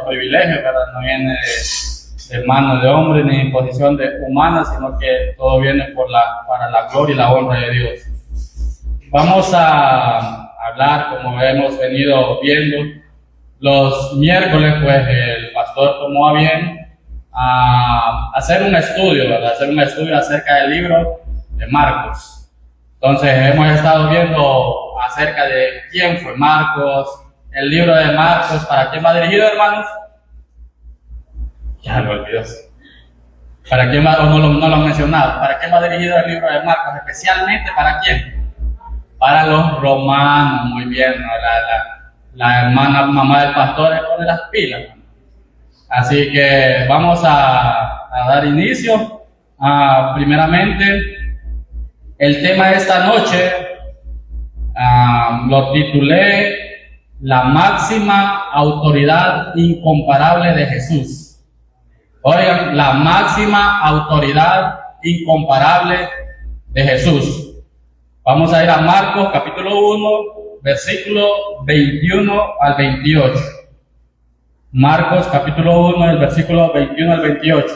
los privilegios, ¿verdad? No viene de mano de hombre ni imposición humana, sino que todo viene para la gloria y la honra de Dios. Vamos a hablar, como hemos venido viendo, los miércoles, pues el pastor tomó a bien a hacer un estudio, ¿verdad? Hacer un estudio acerca del libro de Marcos. Entonces hemos estado viendo acerca de quién fue Marcos, el libro de Marcos, ¿para quién va dirigido, hermanos? Ya lo olvidó. ¿Para quién va? No lo han mencionado. ¿Para quién va dirigido el libro de Marcos? Especialmente ¿para quién? Para los romanos. Muy bien, ¿no? La hermana mamá del pastor le pone las pilas. Así que vamos a dar inicio. Primeramente, el tema de esta noche lo titulé La máxima autoridad incomparable de Jesús. Oigan, la máxima autoridad incomparable de Jesús. Vamos a ir a Marcos capítulo 1, versículo 21 al 28. Marcos capítulo 1, el versículo 21 al 28.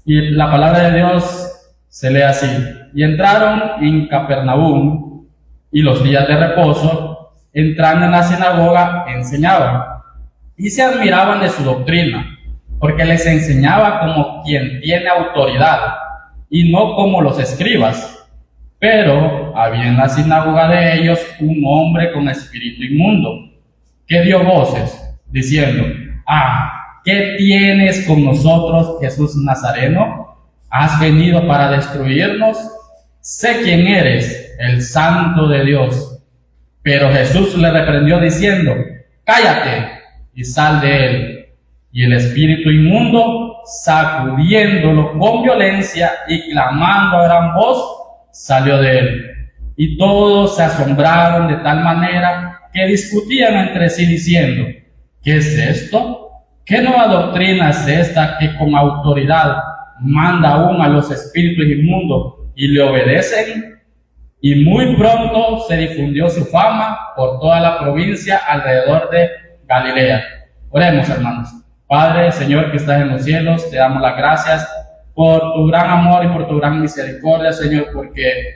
Y la palabra de Dios se lee así. Y entraron en Capernaum, y los días de reposo, entrando en la sinagoga, enseñaban. Y se admiraban de su doctrina, porque les enseñaba como quien tiene autoridad, y no como los escribas. Pero había en la sinagoga de ellos un hombre con espíritu inmundo, que dio voces, diciendo: ¿qué tienes con nosotros, Jesús Nazareno? ¿Has venido para destruirnos? Sé quién eres, el Santo de Dios. Pero Jesús le reprendió diciendo: cállate y sal de él. Y el espíritu inmundo, sacudiéndolo con violencia y clamando a gran voz, salió de él. Y todos se asombraron de tal manera que discutían entre sí diciendo: ¿qué es esto? ¿Qué nueva doctrina es esta que con autoridad manda aún a los espíritus inmundos y le obedecen? Y muy pronto se difundió su fama por toda la provincia alrededor de Galilea. Oremos, hermanos. Padre, Señor que estás en los cielos, te damos las gracias por tu gran amor y por tu gran misericordia, Señor, porque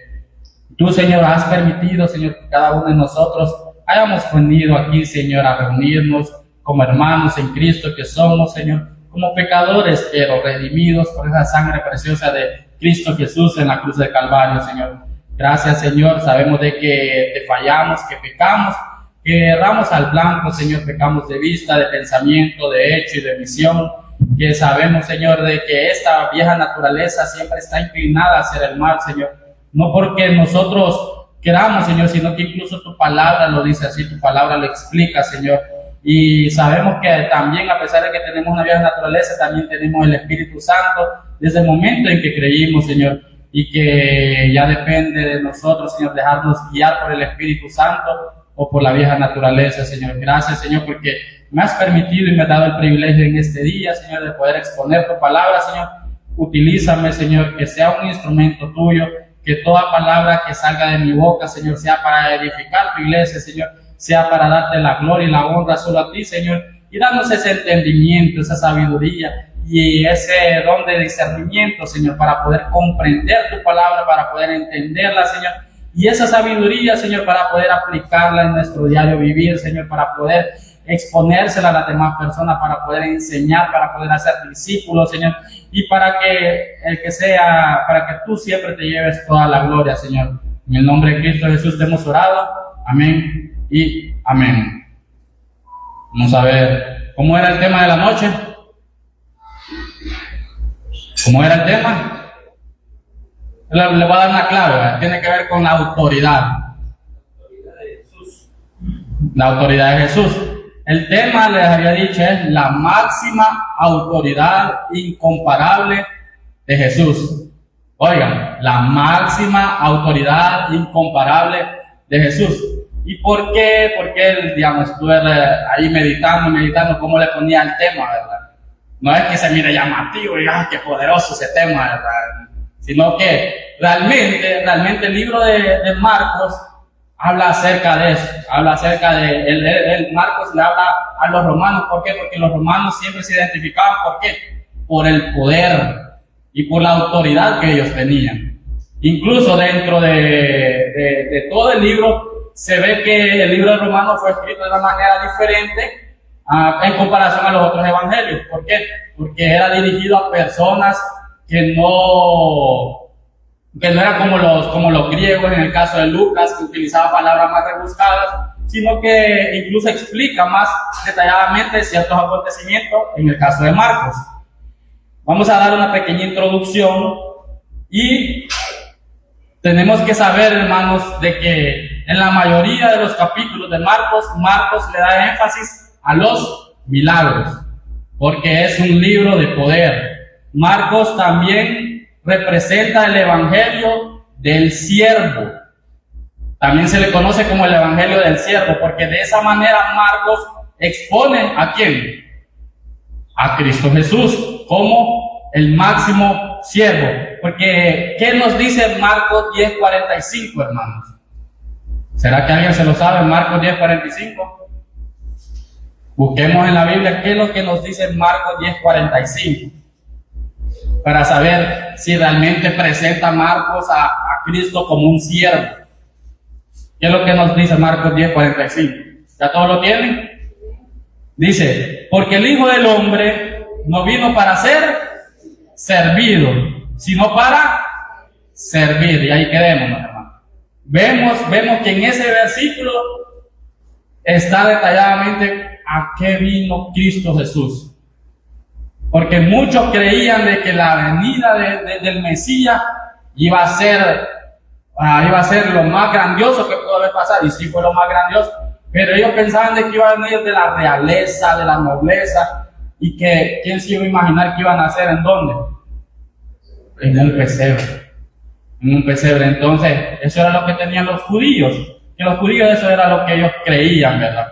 tú, Señor, has permitido, Señor, que cada uno de nosotros hayamos venido aquí, Señor, a reunirnos como hermanos en Cristo que somos, Señor, como pecadores, pero redimidos por esa sangre preciosa de Cristo Jesús en la cruz del Calvario, Señor. Gracias, Señor, sabemos de que te fallamos, que pecamos, que erramos al blanco, Señor, pecamos de vista, de pensamiento, de hecho y de visión, que sabemos, Señor, de que esta vieja naturaleza siempre está inclinada a hacer el mal, Señor, no porque nosotros queramos, Señor, sino que incluso tu palabra lo dice así, tu palabra lo explica, Señor. Y sabemos que también, a pesar de que tenemos una vieja naturaleza, también tenemos el Espíritu Santo desde el momento en que creímos, Señor, y que ya depende de nosotros, Señor, dejarnos guiar por el Espíritu Santo o por la vieja naturaleza, Señor. Gracias, Señor, porque me has permitido y me has dado el privilegio en este día, Señor, de poder exponer tu palabra, Señor. Utilízame, Señor, que sea un instrumento tuyo, que toda palabra que salga de mi boca, Señor, sea para edificar tu iglesia, Señor, sea para darte la gloria y la honra solo a ti, Señor, y darnos ese entendimiento, esa sabiduría y ese don de discernimiento, Señor, para poder comprender tu palabra, para poder entenderla, Señor, y esa sabiduría, Señor, para poder aplicarla en nuestro diario vivir, Señor, para poder exponérsela a las demás personas, para poder enseñar, para poder hacer discípulos, Señor, y para que tú siempre te lleves toda la gloria, Señor. En el nombre de Cristo Jesús te hemos orado. Amén y amén. Vamos a ver, ¿cómo era el tema de la noche? ¿Cómo era el tema? Le voy a dar una clave, ¿verdad? Tiene que ver con la autoridad. La autoridad de Jesús. El tema, les había dicho, es la máxima autoridad incomparable de Jesús. Oigan, la máxima autoridad incomparable de Jesús. ¿Y por qué? Porque, digamos, estuve ahí meditando cómo le ponía el tema, ¿verdad? No es que se mire llamativo y qué poderoso ese tema, ¿verdad? Sino que realmente el libro de Marcos habla acerca de eso, habla acerca de, Marcos le habla a los romanos. ¿Por qué? Porque los romanos siempre se identificaban, ¿por qué? Por el poder y por la autoridad que ellos tenían. Incluso dentro de todo el libro, se ve que el libro de Romanos fue escrito de una manera diferente en comparación a los otros evangelios. ¿Por qué? Porque era dirigido a personas que no eran como los griegos en el caso de Lucas, que utilizaba palabras más rebuscadas, sino que incluso explica más detalladamente ciertos acontecimientos en el caso de Marcos. Vamos a dar una pequeña introducción y tenemos que saber, hermanos, de que en la mayoría de los capítulos de Marcos le da énfasis a los milagros, porque es un libro de poder. Marcos también representa el evangelio del siervo. También se le conoce como el evangelio del siervo, porque de esa manera Marcos expone ¿a quién? A Cristo Jesús como el máximo siervo. Porque, ¿qué nos dice Marcos 10:45, hermanos? ¿Será que alguien se lo sabe? Marcos 10:45. Busquemos en la Biblia qué es lo que nos dice Marcos 10:45, para saber si realmente presenta Marcos a Cristo como un siervo. ¿Qué es lo que nos dice Marcos 10:45? ¿Ya todos lo tienen? Dice, porque el Hijo del Hombre no vino para ser servido, sino para servir. Y ahí quedémonos, hermano. Vemos que en ese versículo está detalladamente a qué vino Cristo Jesús. Porque muchos creían de que la venida del Mesías iba a ser lo más grandioso que pudo haber pasado, y sí fue lo más grandioso, pero ellos pensaban de que iba a venir de la realeza, de la nobleza, y que quién se iba a imaginar que iban a hacer en dónde, en un pesebre. Entonces eso era lo que tenían los judíos, que los judíos eso era lo que ellos creían, ¿verdad?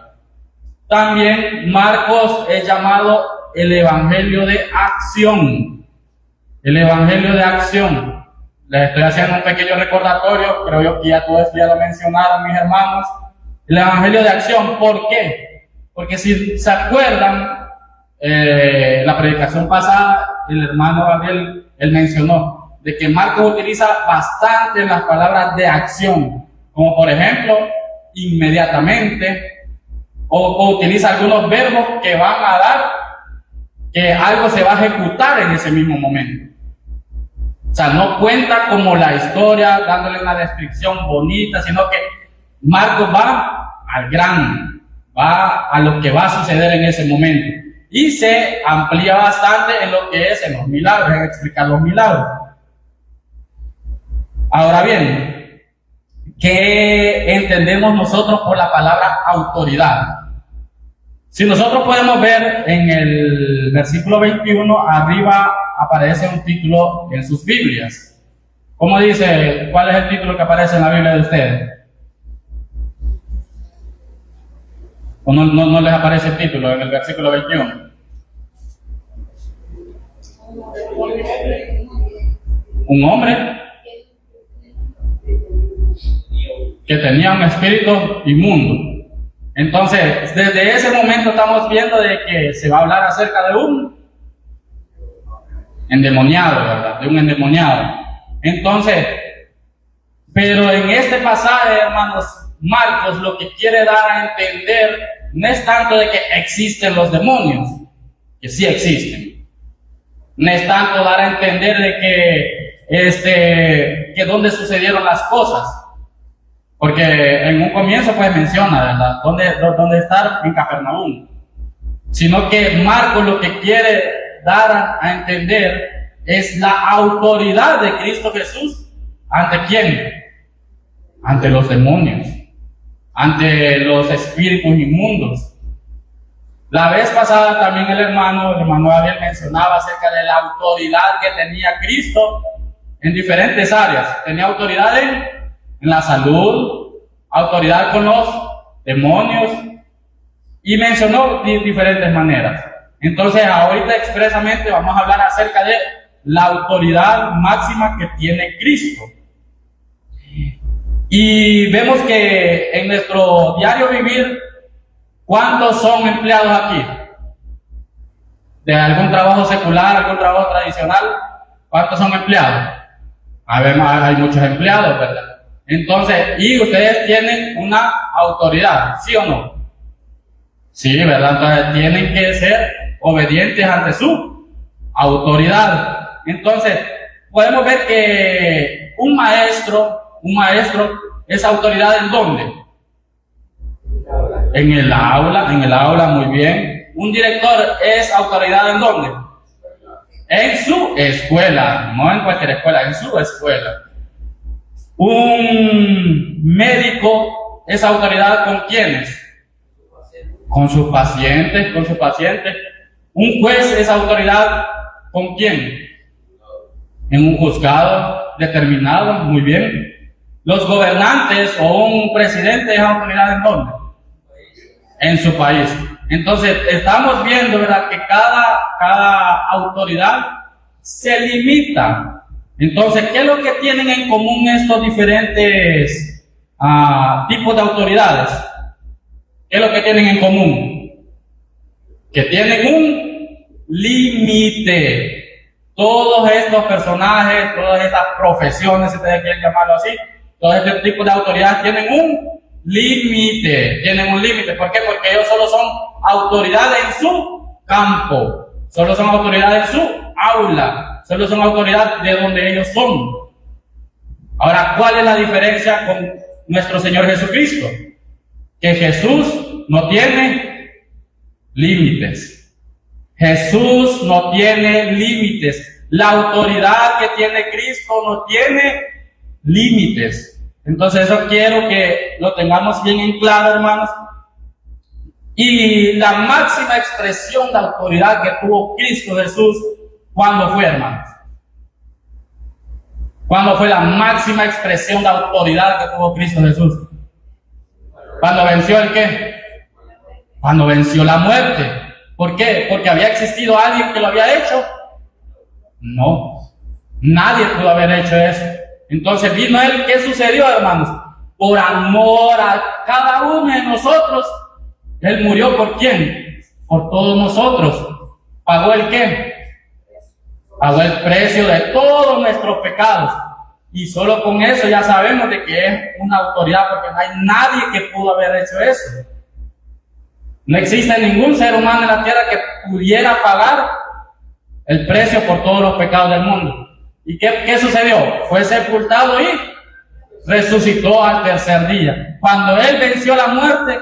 También Marcos es llamado el evangelio de acción. El evangelio de acción. Les estoy haciendo un pequeño recordatorio, creo yo que ya todo esto ya lo mencionaron mis hermanos. El evangelio de acción, ¿por qué? Porque si se acuerdan, la predicación pasada, el hermano Gabriel, él mencionó de que Marcos utiliza bastante las palabras de acción, como por ejemplo, inmediatamente, o utiliza algunos verbos que van a dar que algo se va a ejecutar en ese mismo momento. O sea, no cuenta como la historia dándole una descripción bonita, sino que Marcos va al grano, va a lo que va a suceder en ese momento. Y se amplía bastante en lo que es en los milagros, en explicar los milagros. Ahora bien, ¿qué entendemos nosotros por la palabra autoridad? Si nosotros podemos ver en el versículo 21, arriba aparece un título en sus Biblias. ¿Cómo dice? ¿Cuál es el título que aparece en la Biblia de ustedes? ¿O no les aparece el título en el versículo 21? Un hombre que tenía un espíritu inmundo. Entonces, desde ese momento estamos viendo de que se va a hablar acerca de un endemoniado, ¿verdad? De un endemoniado. Entonces, pero en este pasaje, hermanos, Marcos lo que quiere dar a entender no es tanto de que existen los demonios, que sí existen. No es tanto dar a entender de que dónde sucedieron las cosas. Porque en un comienzo pues menciona, ¿verdad? ¿Dónde estar? En Capernaum. Sino que Marcos lo que quiere dar a entender es la autoridad de Cristo Jesús. ¿Ante quién? Ante los demonios, ante los espíritus inmundos. La vez pasada también el hermano Gabriel mencionaba acerca de la autoridad que tenía Cristo en diferentes áreas. Tenía autoridad en la salud, autoridad con los demonios, y mencionó de diferentes maneras. Entonces ahorita expresamente vamos a hablar acerca de la autoridad máxima que tiene Cristo. Y vemos que en nuestro diario vivir, ¿cuántos son empleados aquí? De algún trabajo secular, algún trabajo tradicional, ¿cuántos son empleados? Además, hay muchos empleados, ¿verdad? Entonces, y ustedes tienen una autoridad, ¿sí o no? Sí, ¿verdad? Entonces, tienen que ser obedientes ante su autoridad. Entonces, podemos ver que un maestro es autoridad ¿en dónde? En el aula, muy bien. Un director es autoridad ¿en dónde? En su escuela, no en cualquier escuela, en su escuela. Un médico es autoridad ¿con quiénes? Con sus pacientes, Un juez es autoridad ¿con quién? En un juzgado determinado, muy bien. Los gobernantes o un presidente es autoridad ¿en dónde? En su país. Entonces, estamos viendo, ¿verdad?, que cada autoridad se limita. Entonces, ¿qué es lo que tienen en común estos diferentes tipos de autoridades? ¿Qué es lo que tienen en común? Que tienen un límite. Todos estos personajes, todas estas profesiones, si ustedes quieren llamarlo así, todos estos tipos de autoridades tienen un límite. ¿Por qué? Porque ellos solo son autoridades en su campo, solo son autoridades en su aula, solo son autoridades de donde ellos son. Ahora, ¿cuál es la diferencia con nuestro Señor Jesucristo? Que Jesús no tiene límites. Jesús no tiene límites. La autoridad que tiene Cristo no tiene límites. Entonces eso quiero que lo tengamos bien en claro, hermanos. Y la máxima expresión de autoridad que tuvo Cristo Jesús, ¿cuándo fue, hermanos? ¿Cuándo fue la máxima expresión de autoridad que tuvo Cristo Jesús? ¿Cuándo venció el qué? Cuando venció la muerte. ¿Por qué? ¿Porque había existido alguien que lo había hecho? No, nadie pudo haber hecho eso. Entonces vino Él, ¿qué sucedió, hermanos? Por amor a cada uno de nosotros, Él murió ¿por quién? Por todos nosotros. ¿Pagó el qué? Pagó el precio de todos nuestros pecados. Y solo con eso ya sabemos de que es una autoridad, porque no hay nadie que pudo haber hecho eso. No existe ningún ser humano en la tierra que pudiera pagar el precio por todos los pecados del mundo. ¿Y qué sucedió? Fue sepultado y resucitó al tercer día. Cuando Él venció la muerte,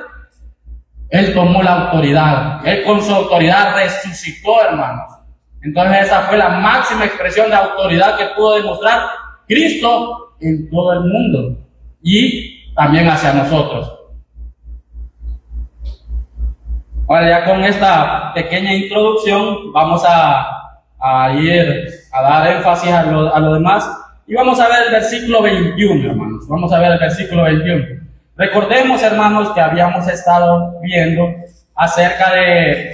Él tomó la autoridad. Él con su autoridad resucitó, hermanos. Entonces esa fue la máxima expresión de autoridad que pudo demostrar Cristo en todo el mundo y también hacia nosotros. Ahora ya con esta pequeña introducción vamos a ir a dar énfasis a lo demás y vamos a ver el versículo 21, hermanos. Vamos a ver el versículo 21. Recordemos, hermanos, que habíamos estado viendo acerca de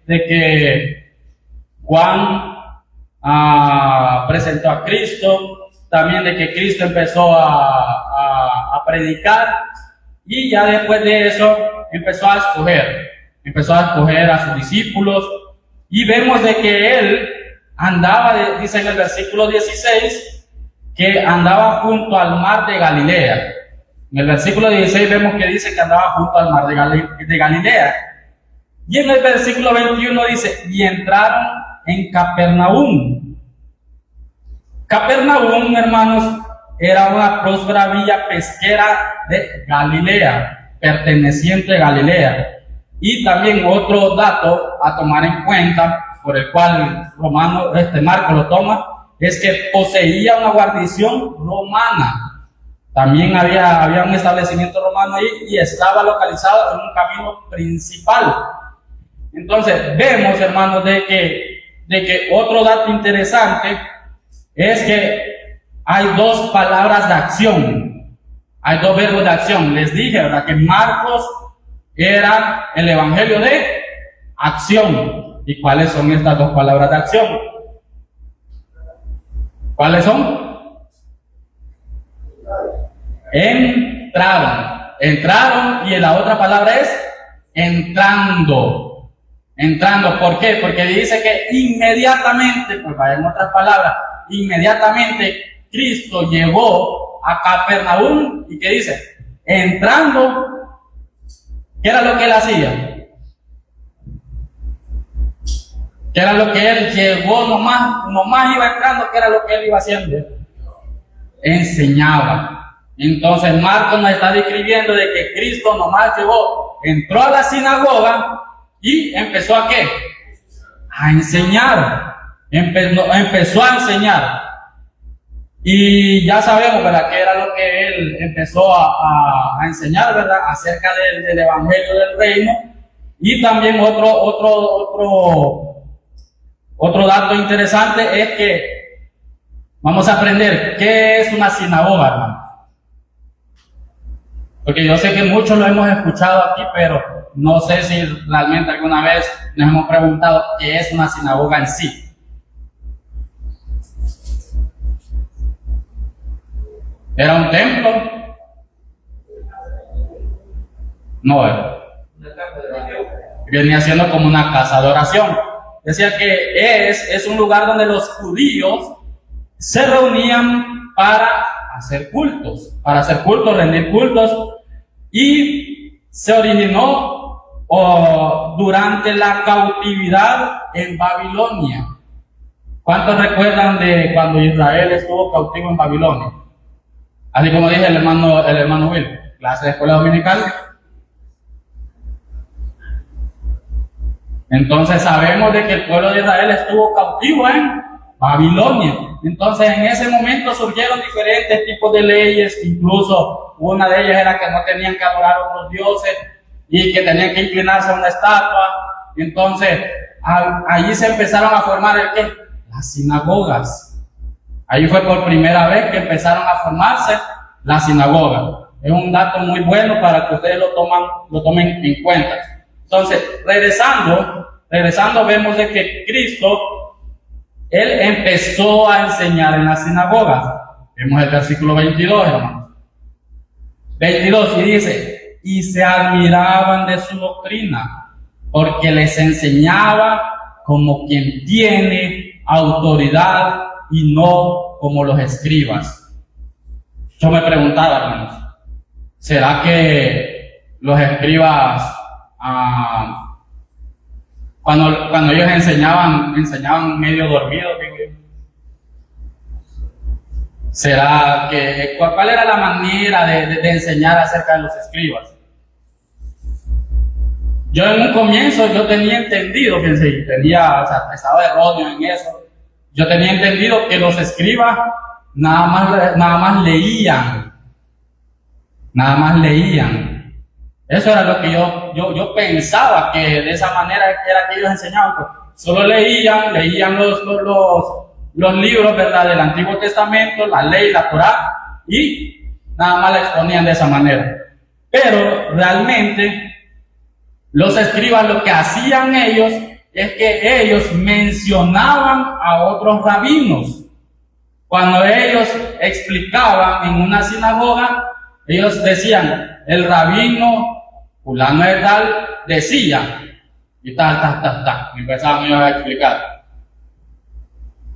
que Juan presentó a Cristo, también de que Cristo empezó a predicar y ya después de eso empezó a escoger a sus discípulos. Y vemos de que Él andaba, dice en el versículo 16, que andaba junto al mar de Galilea. En el versículo 16 vemos que dice que andaba junto al mar de Galilea. Y en el versículo 21 dice, y entraron en Capernaum. Capernaum, hermanos, era una próspera villa pesquera de Galilea, perteneciente a Galilea. Y también otro dato a tomar en cuenta, por el cual Marco lo toma, es que poseía una guarnición romana. También había un establecimiento romano ahí y estaba localizado en un camino principal. Entonces vemos, hermanos, de que otro dato interesante es que hay dos palabras de acción, hay dos verbos de acción. Les dije, ¿verdad?, que Marcos era el evangelio de acción. ¿Y cuáles son estas dos palabras de acción? ¿Cuáles son? Entraron, y la otra palabra es entrando. Entrando, ¿por qué? Porque dice que inmediatamente, pues vaya en otras palabras, inmediatamente Cristo llegó a Capernaum, y ¿qué dice? Entrando, ¿qué era lo que él hacía? ¿Qué era lo que él llegó nomás iba entrando? ¿Qué era lo que él iba haciendo? Enseñaba. Entonces Marcos nos está describiendo de que Cristo nomás llegó, entró a la sinagoga y empezó ¿a qué? A enseñar. Empezó a enseñar. Y ya sabemos, ¿verdad?, que era lo que él empezó a enseñar, ¿verdad?, acerca del evangelio del reino. Y también otro dato interesante es que vamos a aprender qué es una sinagoga, hermano. Porque yo sé que muchos lo hemos escuchado aquí, pero no sé si realmente alguna vez nos hemos preguntado qué es una sinagoga en sí. ¿Era un templo? No, venía siendo como una casa de oración. Decía que es un lugar donde los judíos se reunían para hacer cultos, rendir cultos, y se originó durante la cautividad en Babilonia. ¿Cuántos recuerdan de cuando Israel estuvo cautivo en Babilonia? Así como dije el hermano Will, clase de escuela dominical. Entonces sabemos de que el pueblo de Israel estuvo cautivo en Babilonia. Entonces en ese momento surgieron diferentes tipos de leyes, incluso una de ellas era que no tenían que adorar a otros dioses y que tenían que inclinarse a una estatua. Entonces allí se empezaron a formar las sinagogas. Ahí fue por primera vez que empezaron a formarse las sinagogas. Es un dato muy bueno para que ustedes lo tomen en cuenta. Entonces, regresando vemos de que Cristo, Él empezó a enseñar en las sinagogas. Vemos el versículo 22, hermanos. 22, y dice, y se admiraban de su doctrina, porque les enseñaba como quien tiene autoridad y no como los escribas. Yo me preguntaba, hermanos, ¿será que los escribas, cuando ellos enseñaban medio dormidos? ¿Será que cuál era la manera de enseñar acerca de los escribas? Yo en un comienzo yo tenía entendido, estaba erróneo en eso. Yo tenía entendido que los escribas nada más leían. Eso era lo que yo pensaba, que de esa manera era que ellos enseñaban. Pues solo leían los libros, ¿verdad?, del Antiguo Testamento, la ley, la Torá, y nada más la exponían de esa manera. Pero realmente los escribas, lo que hacían ellos es que ellos mencionaban a otros rabinos. Cuando ellos explicaban en una sinagoga, ellos decían, el rabino fulano de tal decía, y tal, y empezaban ellos a explicar.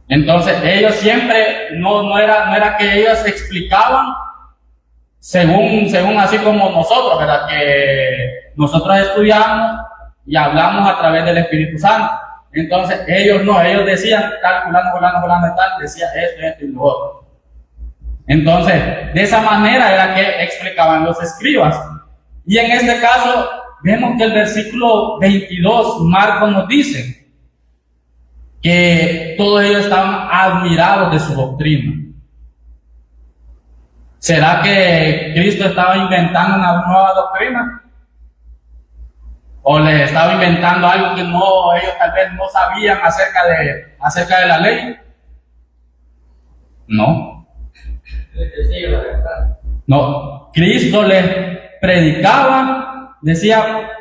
Entonces ellos siempre, no era que ellos explicaban según así como nosotros, ¿verdad?, que nosotros estudiamos y hablamos a través del Espíritu Santo. Entonces ellos decían, tal, fulano de tal, decía esto y lo otro. Entonces, de esa manera era que explicaban los escribas. Y en este caso, vemos que el versículo 22, Marcos nos dice que todos ellos estaban admirados de su doctrina. ¿Será que Cristo estaba inventando una nueva doctrina? ¿O les estaba inventando algo que ellos tal vez no sabían acerca de la ley? No, Cristo les predicaba, les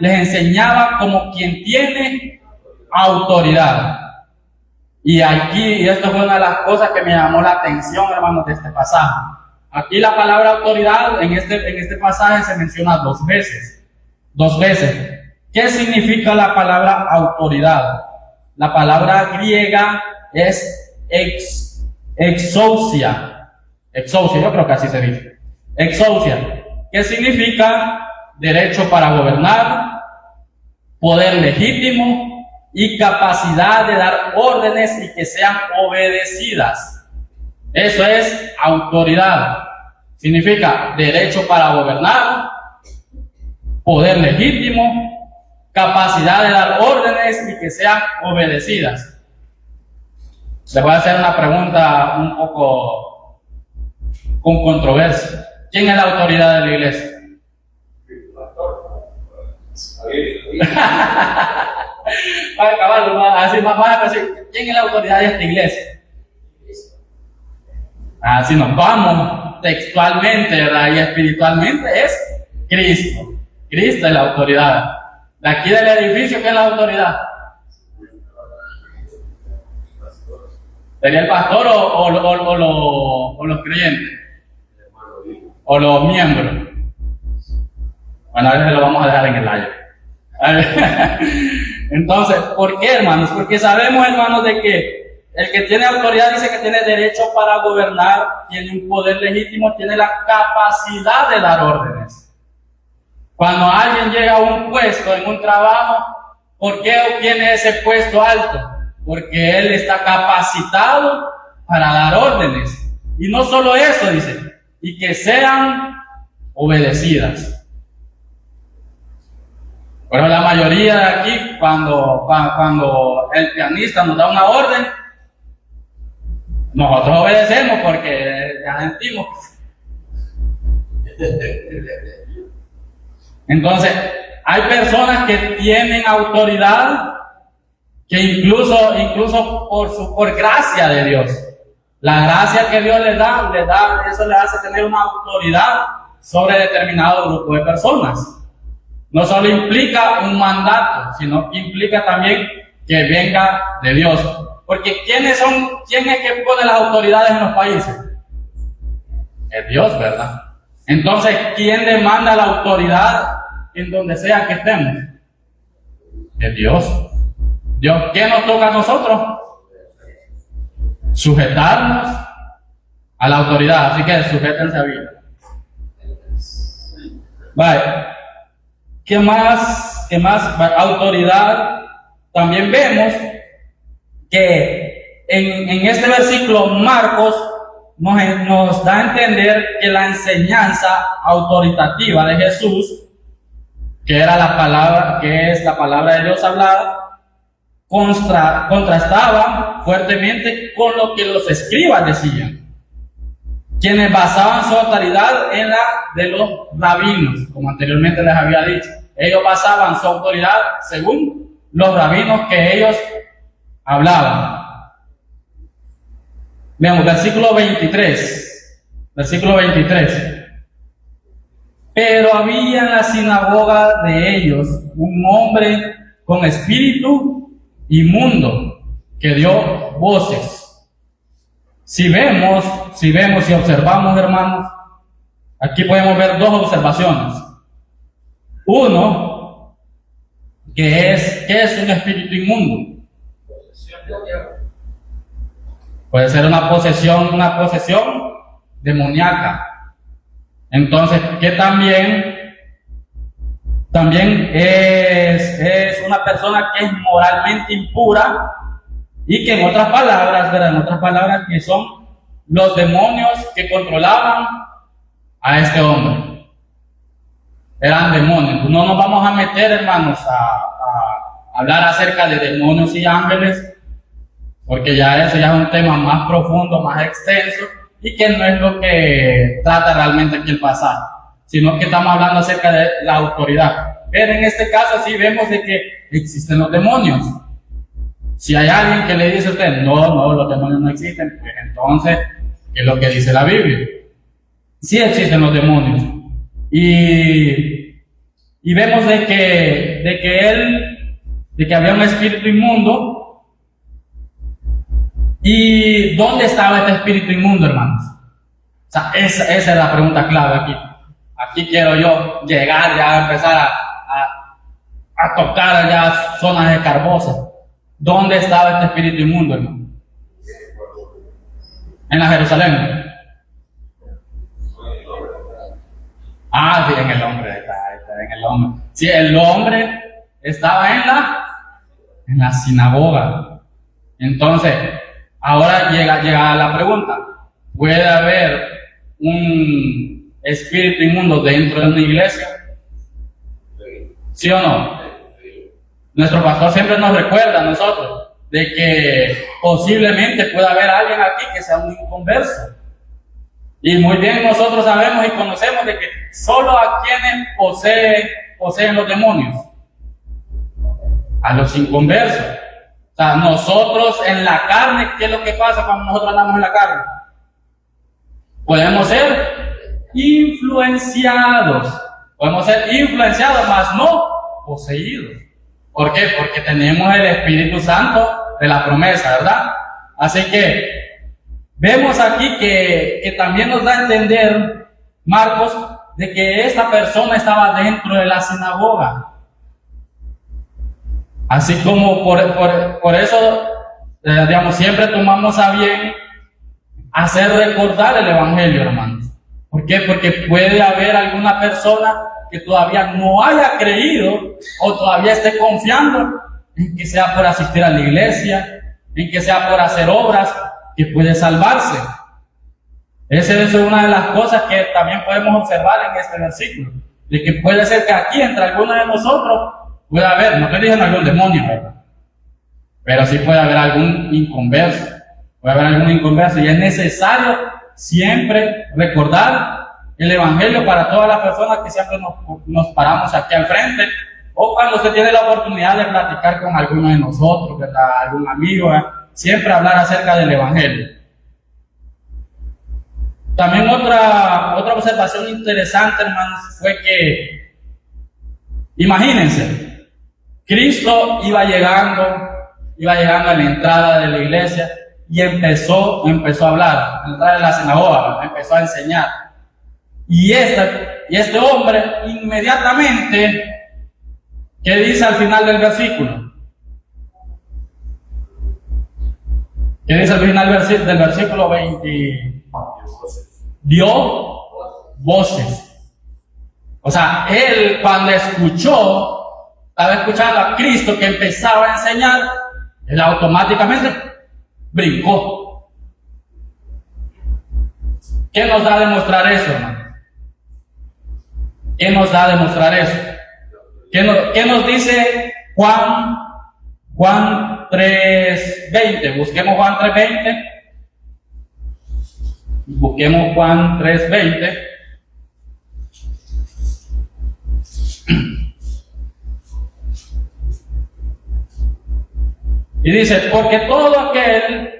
enseñaba como quien tiene autoridad. Y esto fue una de las cosas que me llamó la atención, hermanos, de este pasaje. Aquí la palabra autoridad en este pasaje se menciona dos veces. Dos veces. ¿Qué significa la palabra autoridad? La palabra griega es exousia. Exousia, yo creo que así se dice. Exousia. ¿Qué significa? Derecho para gobernar, poder legítimo y capacidad de dar órdenes y que sean obedecidas. Eso es autoridad. Significa derecho para gobernar, poder legítimo, capacidad de dar órdenes y que sean obedecidas. Les voy a hacer una pregunta un poco con controversia. ¿Quién es la autoridad de la iglesia? Así más fácil. ¿Quién es la autoridad de esta iglesia? Así nos vamos textualmente, ¿verdad? Y espiritualmente es Cristo. Cristo es la autoridad. De aquí del edificio, ¿qué es la autoridad? ¿Sería el pastor o los creyentes? ¿O los miembros? Bueno, a veces lo vamos a dejar en el aire. Entonces, ¿por qué, hermanos? Porque sabemos, hermanos, de que el que tiene autoridad dice que tiene derecho para gobernar, tiene un poder legítimo, tiene la capacidad de dar órdenes. Cuando alguien llega a un puesto en un trabajo, ¿por qué obtiene ese puesto alto? Porque él está capacitado para dar órdenes. Y no solo eso, dice, y que sean obedecidas. Pero la mayoría de aquí, cuando el pianista nos da una orden, nosotros obedecemos porque ya sentimos. Entonces, hay personas que tienen autoridad que incluso por gracia de Dios, la gracia que Dios les da, eso les hace tener una autoridad sobre determinado grupo de personas. No solo implica un mandato, sino que implica también que venga de Dios. Porque ¿quién es que pone las autoridades en los países? Es Dios, ¿verdad? Entonces, ¿quién demanda la autoridad en donde sea que estemos? Es Dios. Dios, ¿qué nos toca a nosotros? Sujetarnos a la autoridad. Así que sujétense a vida. Vale. ¿Qué más? Autoridad. También vemos que en este versículo Marcos nos da a entender que la enseñanza autoritativa de Jesús, que es la palabra de Dios hablada, contrastaba fuertemente con lo que los escribas decían, quienes basaban su autoridad en la de los rabinos, como anteriormente les había dicho. Ellos basaban su autoridad según los rabinos que ellos hablaban. Veamos, versículo 23. Pero había en la sinagoga de ellos un hombre con espíritu inmundo que dio voces. Si vemos y observamos, hermanos, aquí podemos ver dos observaciones. Uno, ¿qué es un espíritu inmundo? Puede ser una posesión demoníaca. Entonces, que también es una persona que es moralmente impura y que en otras palabras, que son los demonios que controlaban a este hombre. Eran demonios. No nos vamos a meter, hermanos, a hablar acerca de demonios y ángeles, porque eso ya es un tema más profundo, más extenso, y que no es lo que trata realmente aquí el pasaje, sino que estamos hablando acerca de la autoridad. Pero en este caso sí vemos de que existen los demonios. Si hay alguien que le dice a usted, no, los demonios no existen, pues entonces, ¿qué es lo que dice la Biblia? Sí existen los demonios. Y vemos de que había un espíritu inmundo. ¿Y dónde estaba este espíritu inmundo, hermanos? O sea, esa es la pregunta clave aquí. Aquí quiero yo llegar ya a empezar a tocar ya zonas escarbosas. ¿Dónde estaba este espíritu inmundo, hermano? En la Jerusalén. Ah, sí, en el hombre, está en el hombre. Sí, el hombre estaba en la sinagoga. Entonces, ahora llega la pregunta: ¿puede haber un espíritu inmundo dentro de una iglesia? ¿Sí o no? Nuestro pastor siempre nos recuerda a nosotros de que posiblemente pueda haber alguien aquí que sea un inconverso. Y muy bien nosotros sabemos y conocemos de que solo a quienes poseen los demonios, a los inconversos. O sea, nosotros en la carne, ¿qué es lo que pasa cuando nosotros andamos en la carne? Podemos ser influenciados, mas no poseídos. ¿Por qué? Porque tenemos el Espíritu Santo de la promesa, ¿verdad? Así que vemos aquí que también nos da a entender Marcos de que esta persona estaba dentro de la sinagoga. Así como por eso, digamos, siempre tomamos a bien hacer recordar el Evangelio, hermanos. ¿Por qué? Porque puede haber alguna persona que todavía no haya creído o todavía esté confiando en que sea por asistir a la iglesia, en que sea por hacer obras, que puede salvarse. Esa es una de las cosas que también podemos observar en este versículo, de que puede ser que aquí entre algunos de nosotros pueda haber, no te dicen algún demonio, ¿verdad? Pero sí puede haber algún inconverso, y es necesario siempre recordar el Evangelio para todas las personas que siempre nos paramos aquí al frente, o cuando usted tiene la oportunidad de platicar con alguno de nosotros, ¿verdad? Algún amigo, ¿verdad? Siempre hablar acerca del Evangelio. También otra observación interesante, hermanos, fue que, imagínense, Cristo iba llegando a la entrada de la iglesia y empezó a hablar, a la entrada de la sinagoga, empezó a enseñar. Y este hombre inmediatamente, ¿qué dice al final del versículo? ¿Qué dice al final del versículo 20? Dio voces. O sea, él cuando estaba escuchando a Cristo que empezaba a enseñar, él automáticamente brincó. ¿Qué nos da a demostrar eso, hermano? ¿Qué nos da a demostrar eso? ¿Qué nos dice Juan 3:20? Busquemos Juan 3:20. Busquemos Juan 3:20. Y dice: porque todo aquel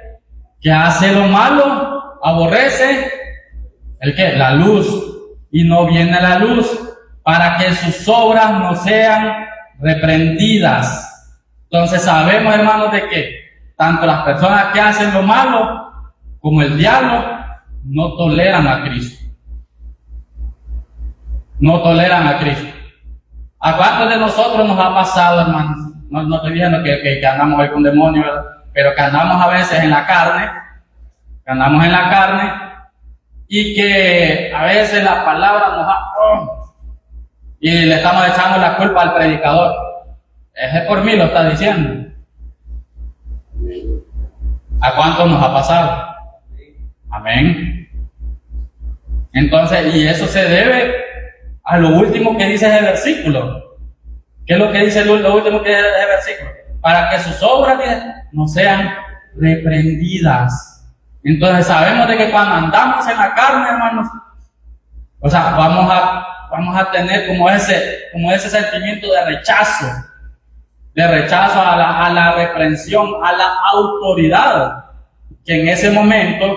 que hace lo malo aborrece ¿el qué? La luz, y no viene la luz para que sus obras no sean reprendidas. Entonces sabemos, hermanos, de que tanto las personas que hacen lo malo como el diablo no toleran a Cristo. No toleran a Cristo. ¿A cuántos de nosotros nos ha pasado, hermanos? No estoy diciendo que andamos hoy con demonios, ¿verdad? Pero que andamos a veces en la carne, y que a veces la palabra nos y le estamos echando la culpa al predicador. Ese por mí lo está diciendo. ¿A cuántos nos ha pasado? Amén. Entonces, y eso se debe a lo último que dice ese versículo. ¿Qué es lo que dice lo último que dice ese versículo? Para que sus obras no sean reprendidas. Entonces sabemos de que cuando andamos en la carne, hermanos, o sea, vamos a tener como ese sentimiento de rechazo a la reprensión, a la autoridad que en ese momento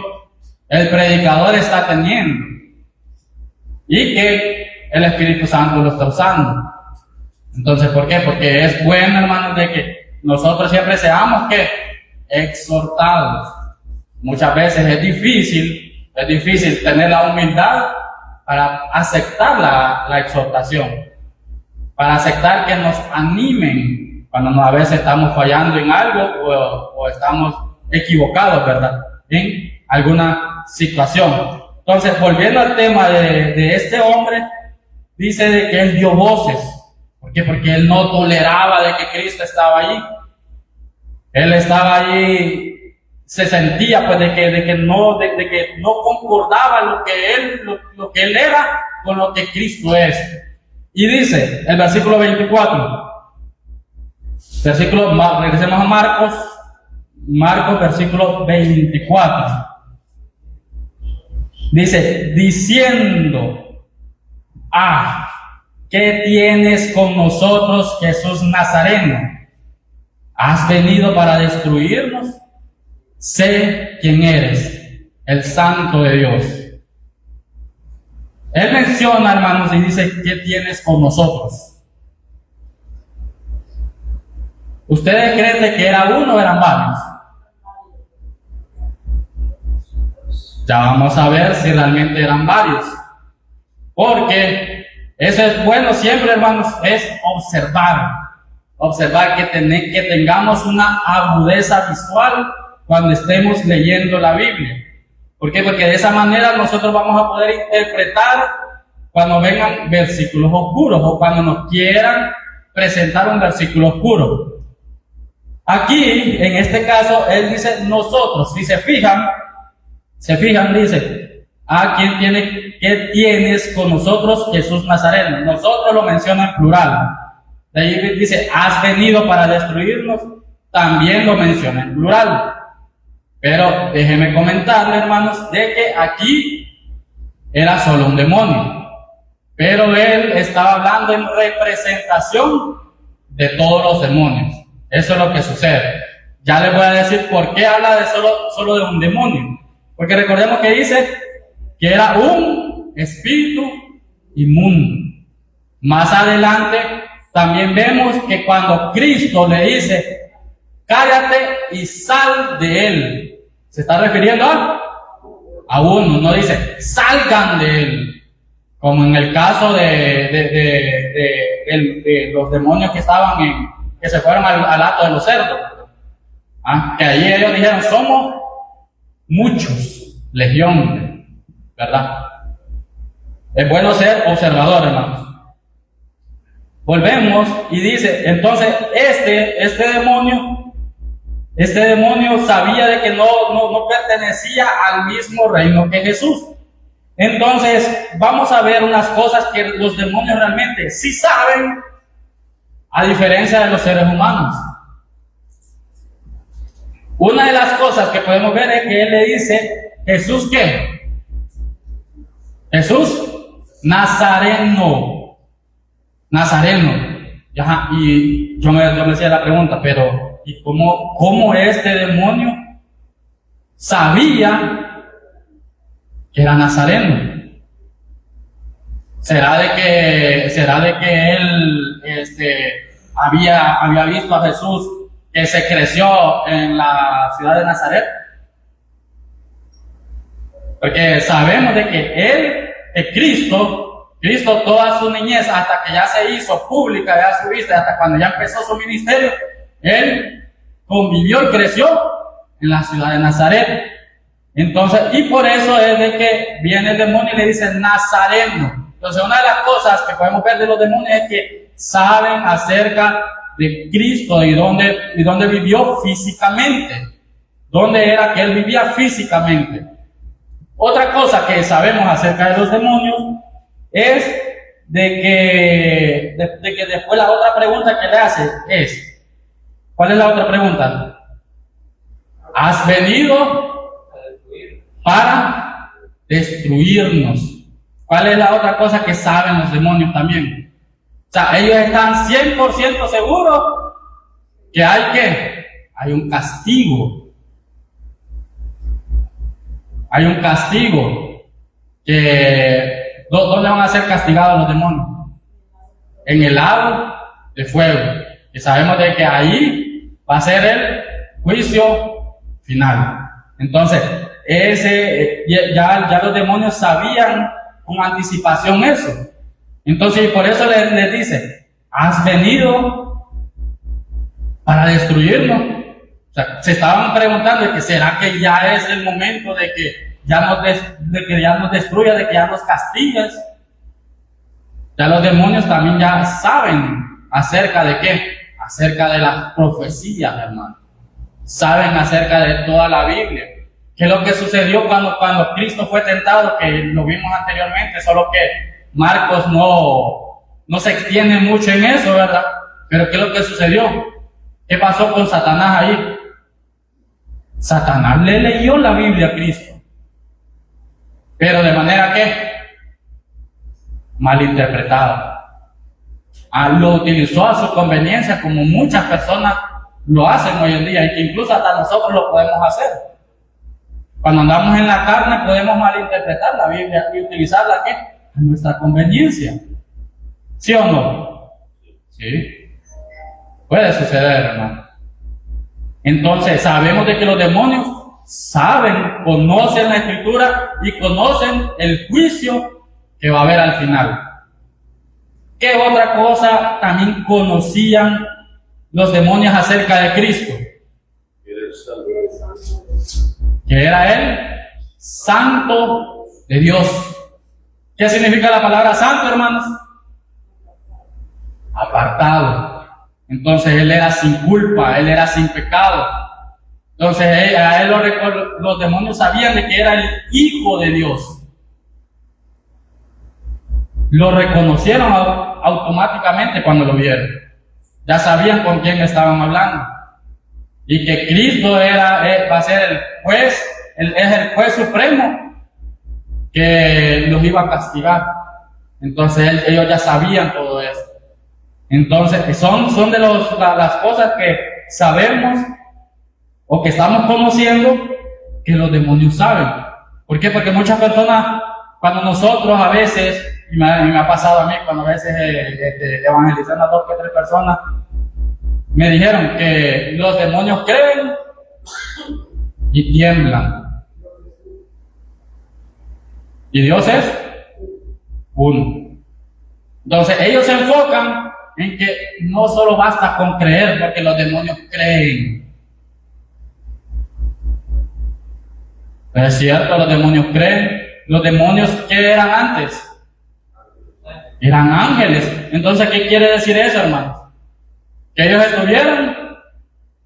el predicador está teniendo y que el Espíritu Santo lo está usando. Entonces, ¿por qué? Porque es bueno, hermanos, de que nosotros siempre seamos exhortados. Muchas veces es difícil Es difícil tener la humildad para aceptar la exhortación, para aceptar que nos animen cuando a veces estamos fallando en algo o estamos equivocados, ¿verdad? En alguna situación. Entonces, volviendo al tema de este hombre, dice de que él dio voces. ¿Por qué? Porque él no toleraba de que Cristo estaba allí. Él estaba allí, se sentía pues de que no concordaba lo que él era con lo que Cristo es. Y dice el versículo 24, regresemos a Marcos versículo 24. Dice, diciendo, ¿qué tienes con nosotros, Jesús Nazareno? ¿Has venido para destruirnos? Sé quién eres, el Santo de Dios. Él menciona, hermanos, y dice, ¿qué tienes con nosotros? ¿Ustedes creen de que era uno o eran varios? Ya vamos a ver si realmente eran varios. Porque eso es bueno siempre, hermanos, es observar que tengamos una agudeza visual cuando estemos leyendo la Biblia. ¿Por qué? Porque de esa manera nosotros vamos a poder interpretar cuando vengan versículos oscuros o cuando nos quieran presentar un versículo oscuro. Aquí, en este caso, él dice nosotros. Si se fijan, dice, ¿qué tienes con nosotros, Jesús Nazareno? Nosotros lo menciona en plural. De ahí dice, ¿has venido para destruirnos? También lo menciona en plural. Pero déjenme comentarle, hermanos, de que aquí era solo un demonio. Pero él estaba hablando en representación de todos los demonios. Eso es lo que sucede. Ya les voy a decir por qué habla de solo de un demonio. Porque recordemos que dice que era un espíritu inmundo. Más adelante también vemos que cuando Cristo le dice, cállate y sal de él, se está refiriendo a uno, no dice, salgan de él. Como en el caso de los demonios que que se fueron al hato de los cerdos. Que allí ellos dijeron, somos muchos, legión, ¿verdad? Es bueno ser observador, hermanos. Volvemos y dice, entonces este demonio sabía de que no pertenecía al mismo reino que Jesús. Entonces vamos a ver unas cosas que los demonios realmente sí saben, a diferencia de los seres humanos. Una de las cosas que podemos ver es que él le dice, ¿Jesús qué? Jesús Nazareno. Y yo me hacía la pregunta, pero ¿y cómo este demonio sabía que era Nazareno? ¿Será de que él había visto a Jesús que se creció en la ciudad de Nazaret? Porque sabemos de que Cristo toda su niñez, hasta que ya se hizo pública, ya su vista, hasta cuando ya empezó su ministerio, él convivió y creció en la ciudad de Nazaret. Entonces, y por eso es de que viene el demonio y le dice Nazareno. Entonces, una de las cosas que podemos ver de los demonios es que saben acerca de Cristo y dónde vivió físicamente, dónde era que él vivía físicamente. Otra cosa que sabemos acerca de los demonios es de que después la otra pregunta que le hace es, ¿cuál es la otra pregunta? ¿Has venido para destruirnos? ¿Cuál es la otra cosa que saben los demonios también? O sea, ellos están 100% seguros que hay un castigo. Hay un castigo que ¿dónde van a ser castigados los demonios? En el lago de fuego. Y sabemos de que ahí va a ser el juicio final. Entonces, ya los demonios sabían con anticipación eso. Entonces, por eso les dice, has venido para destruirnos. O sea, se estaban preguntando de que será que ya es el momento de que ya nos destruya, de que ya nos castigues. Ya los demonios también ya saben acerca de qué, acerca de las profecías, hermano. Saben acerca de toda la Biblia. ¿Qué es lo que sucedió cuando Cristo fue tentado? Que lo vimos anteriormente, solo que Marcos no se extiende mucho en eso, ¿verdad? Pero ¿qué es lo que sucedió? ¿Qué pasó con Satanás ahí? Satanás le leyó la Biblia a Cristo, pero de manera que malinterpretada. Lo utilizó a su conveniencia, como muchas personas lo hacen hoy en día, y que incluso hasta nosotros lo podemos hacer. Cuando andamos en la carne podemos malinterpretar la Biblia y utilizarla ¿qué? A nuestra conveniencia. ¿Sí o no? Sí. Puede suceder, hermano. Entonces sabemos de que los demonios saben, conocen la Escritura y conocen el juicio que va a haber al final. ¿Qué otra cosa también conocían los demonios acerca de Cristo? Que era Él Santo de Dios. ¿Qué significa la palabra santo, hermanos? Apartado. Entonces Él era sin culpa, Él era sin pecado. Entonces a Él los demonios sabían de que era el Hijo de Dios. Lo reconocieron automáticamente cuando lo vieron. Ya sabían con quién estaban hablando. Y que Cristo va a ser el juez, es el juez supremo que los iba a castigar. Entonces ellos ya sabían todo eso. Entonces son de las cosas que sabemos o que estamos conociendo que los demonios saben. ¿Por qué? Porque muchas personas, cuando nosotros a veces, y me ha pasado a mí, cuando a veces evangelizando a 2 o 3 personas, me dijeron que los demonios creen y tiemblan. Y Dios es uno. Entonces ellos se enfocan en que no solo basta con creer, porque los demonios creen. Pero es cierto, los demonios creen. Los demonios, ¿qué eran antes? Eran ángeles. Entonces, ¿qué quiere decir eso, hermanos? Que ellos estuvieron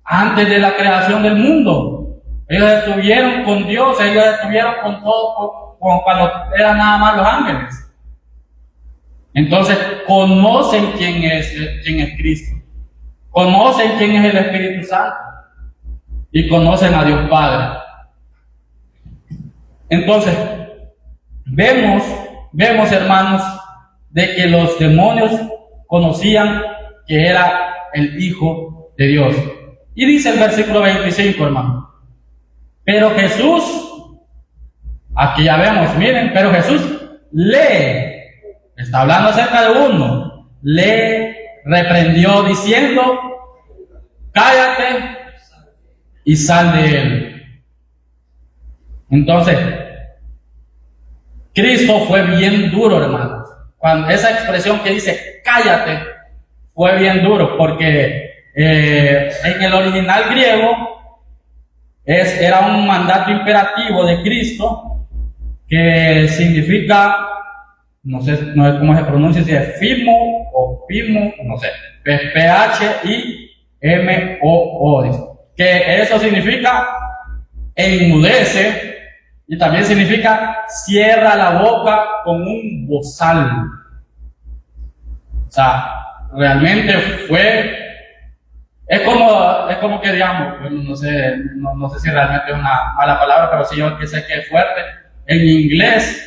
antes de la creación del mundo. Ellos estuvieron con Dios, ellos estuvieron con todo, cuando eran nada más los ángeles. Entonces, conocen quién es Cristo. Conocen quién es el Espíritu Santo. Y conocen a Dios Padre. Entonces, vemos, hermanos, de que los demonios conocían que era el Hijo de Dios. Y dice el versículo 25, hermano. Pero Jesús, aquí ya vemos, miren, pero Jesús está hablando acerca de uno, le reprendió diciendo, cállate y sal de él. Entonces, Cristo fue bien duro, hermanos. Cuando esa expresión que dice cállate fue bien duro, porque en el original griego era un mandato imperativo de Cristo que significa, no sé cómo se pronuncia, si es fimo o pimo, no sé, Phimo, que eso significa enmudece. Y también significa cierra la boca con un bozal. O sea, realmente es como que digamos, no sé si realmente es una mala palabra, pero sí yo que sé que es fuerte. En inglés,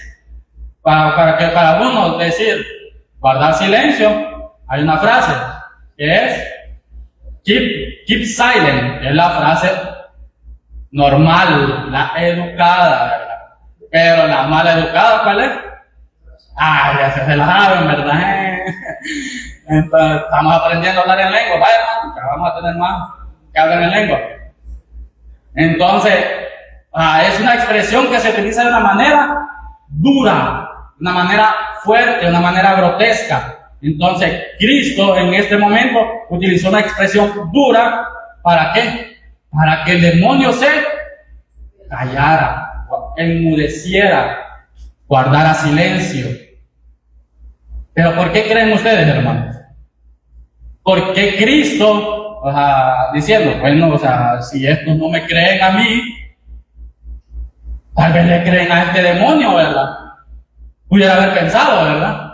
para uno decir guardar silencio, hay una frase que es keep silent, es la frase normal, la educada, ¿verdad? Pero la mal educada, ¿cuál es? Ya se la saben, ¿verdad? Entonces, estamos aprendiendo a hablar en lengua, vaya, hermano, que vamos a tener más que hablar en lengua. Entonces, Es una expresión que se utiliza de una manera dura, de una manera fuerte, de una manera grotesca. Entonces, Cristo en este momento utilizó una expresión dura. ¿Para qué? Para que el demonio se callara, enmudeciera, guardara silencio. ¿Pero por qué creen ustedes, hermanos? ¿Por qué Cristo, diciendo, bueno, si estos no me creen a mí, tal vez le creen a este demonio, ¿verdad? Pudiera haber pensado, ¿verdad?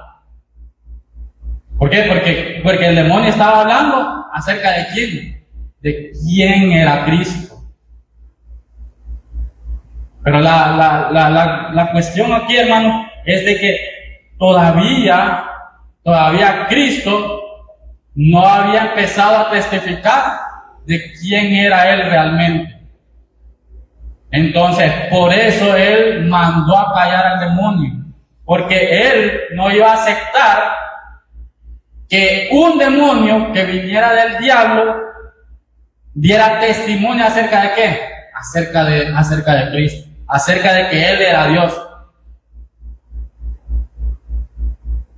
¿Por qué? Porque el demonio estaba hablando acerca de quién. De quién era Cristo. Pero la cuestión aquí, hermano, es de que todavía Cristo no había empezado a testificar de quién era Él realmente. Entonces, por eso Él mandó a callar al demonio, porque Él no iba a aceptar que un demonio que viniera del diablo diera testimonio acerca de qué, acerca de Cristo, acerca de que Él era Dios.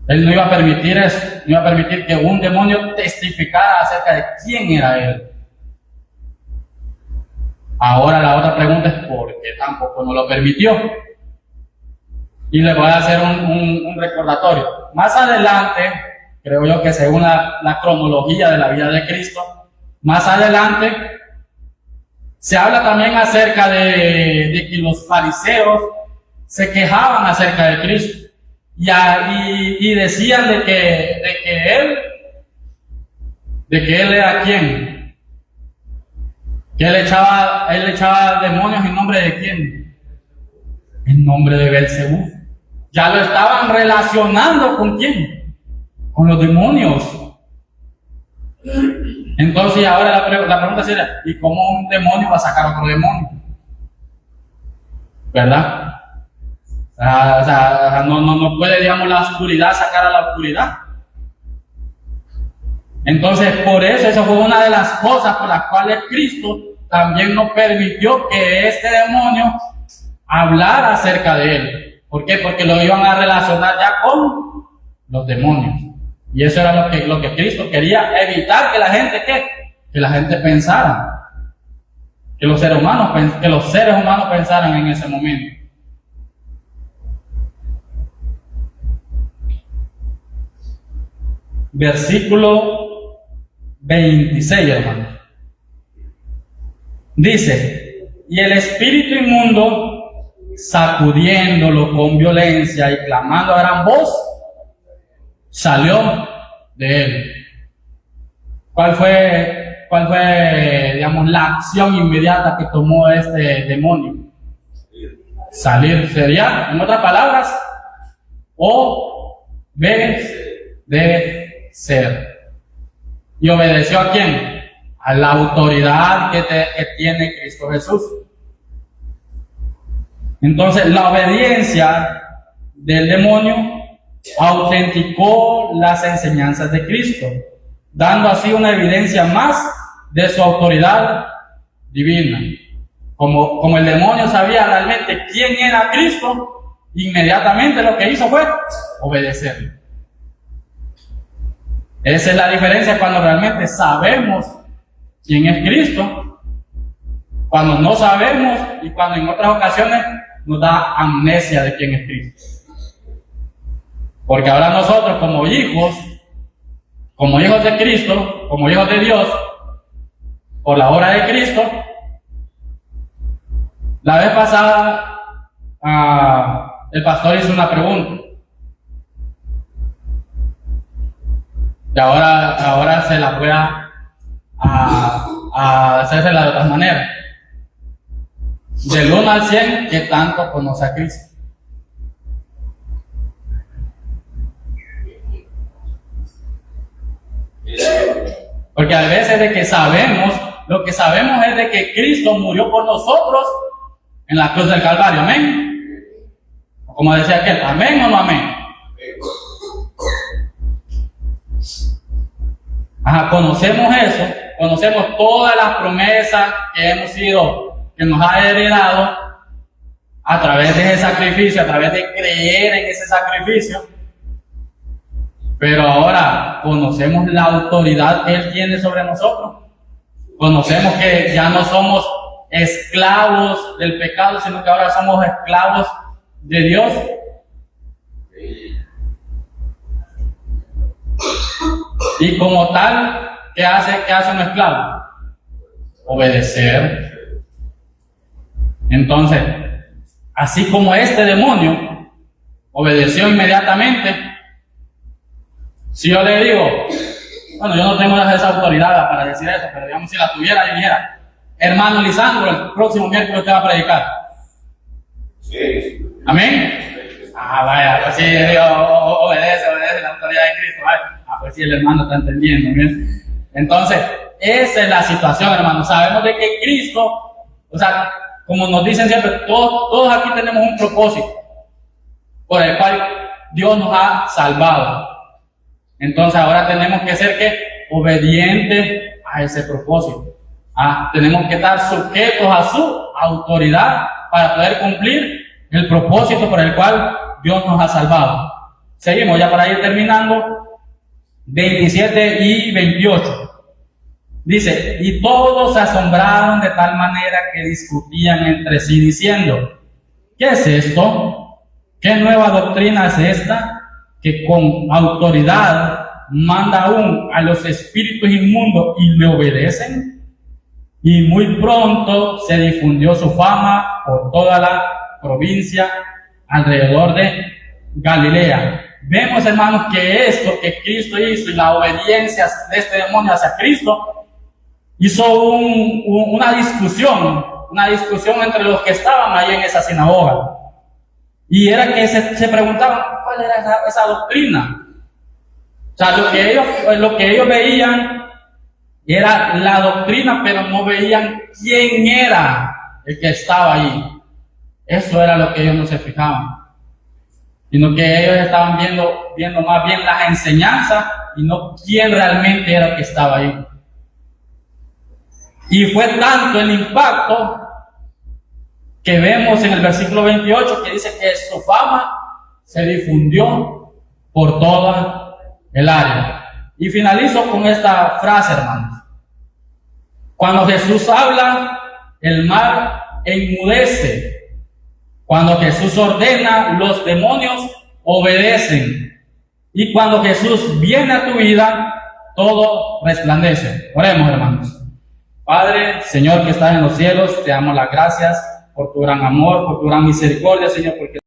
Él no iba a permitir eso, no iba a permitir que un demonio testificara acerca de quién era Él. Ahora la otra pregunta es ¿por qué tampoco no lo permitió? Y le voy a hacer un recordatorio. Más adelante, creo yo que según la cronología de la vida de Cristo, más adelante se habla también acerca de que los fariseos se quejaban acerca de Cristo y decían de que él era quién, que él echaba demonios en nombre de quién, en nombre de Belcebú. Ya lo estaban relacionando con quién, con los demonios. Entonces ahora la pregunta sería, ¿y cómo un demonio va a sacar otro demonio? ¿Verdad? No puede, digamos, la oscuridad sacar a la oscuridad. Entonces, por eso fue una de las cosas por las cuales Cristo también no permitió que este demonio hablara acerca de él. ¿Por qué? Porque lo iban a relacionar ya con los demonios. Y eso era lo que Cristo quería evitar que la gente pensara, que los seres humanos pensaran en ese momento. Versículo 26, hermano. Dice, y el espíritu inmundo, sacudiéndolo con violencia y clamando a gran voz, salió de él. ¿Cuál fue, digamos, la acción inmediata que tomó este demonio? Salir. Sería, en otras palabras, obedecer. ¿Y obedeció a quién? A la autoridad que tiene Cristo Jesús. Entonces, la obediencia del demonio autenticó las enseñanzas de Cristo, dando así una evidencia más de su autoridad divina. Como el demonio sabía realmente quién era Cristo, inmediatamente lo que hizo fue obedecerle. Esa es la diferencia cuando realmente sabemos quién es Cristo, cuando no sabemos y cuando en otras ocasiones nos da amnesia de quién es Cristo. Porque ahora nosotros como hijos de Cristo, como hijos de Dios, por la obra de Cristo, la vez pasada el pastor hizo una pregunta. Y ahora se la voy a hacérsela de otra manera. Del 1 al 100, ¿qué tanto conoce a Cristo? Porque a veces de que sabemos, lo que sabemos es de que Cristo murió por nosotros en la cruz del Calvario, amén. Como decía aquel, amén o no amén. Conocemos eso, conocemos todas las promesas que nos ha heredado, a través de ese sacrificio, a través de creer en ese sacrificio. Pero ahora conocemos la autoridad que Él tiene sobre nosotros. Conocemos que ya no somos esclavos del pecado, sino que ahora somos esclavos de Dios. Y como tal, ¿qué hace un esclavo? Obedecer. Entonces, así como este demonio obedeció inmediatamente, si yo le digo, bueno, yo no tengo esa autoridad para decir eso, pero digamos si la tuviera, dijera, hermano Lisandro, el próximo miércoles usted va a predicar. Sí. ¿Amén? Vaya, pues sí, digo, obedece la autoridad de Cristo. Vaya. Pues sí, el hermano está entendiendo. ¿Bien? Entonces, esa es la situación, hermano. Sabemos de que Cristo, o sea, como nos dicen siempre, todos aquí tenemos un propósito por el cual Dios nos ha salvado. Entonces ahora tenemos que ser obedientes a ese propósito. Tenemos que estar sujetos a su autoridad para poder cumplir el propósito por el cual Dios nos ha salvado. Seguimos ya para ir terminando. 27 y 28. Dice, y todos se asombraron de tal manera que discutían entre sí diciendo, ¿qué es esto? ¿Qué nueva doctrina es esta? Que con autoridad manda aún a los espíritus inmundos y le obedecen. Y muy pronto se difundió su fama por toda la provincia alrededor de Galilea. Vemos, hermanos, que esto que Cristo hizo y la obediencia de este demonio hacia Cristo hizo una discusión entre los que estaban ahí en esa sinagoga. Y era que se preguntaban cuál era esa doctrina. O sea, lo que ellos veían era la doctrina, pero no veían quién era el que estaba ahí. Eso era lo que ellos no se fijaban, sino que ellos estaban viendo más bien las enseñanzas y no quién realmente era el que estaba ahí. Y fue tanto el impacto que vemos en el versículo 28 que dice que su fama se difundió por toda el área. Y finalizo con esta frase, hermanos. Cuando Jesús habla, el mar enmudece. Cuando Jesús ordena, los demonios obedecen. Y cuando Jesús viene a tu vida, todo resplandece. Oremos, hermanos. Padre, Señor que estás en los cielos, te damos las gracias por tu gran amor, por tu gran misericordia, Señor, porque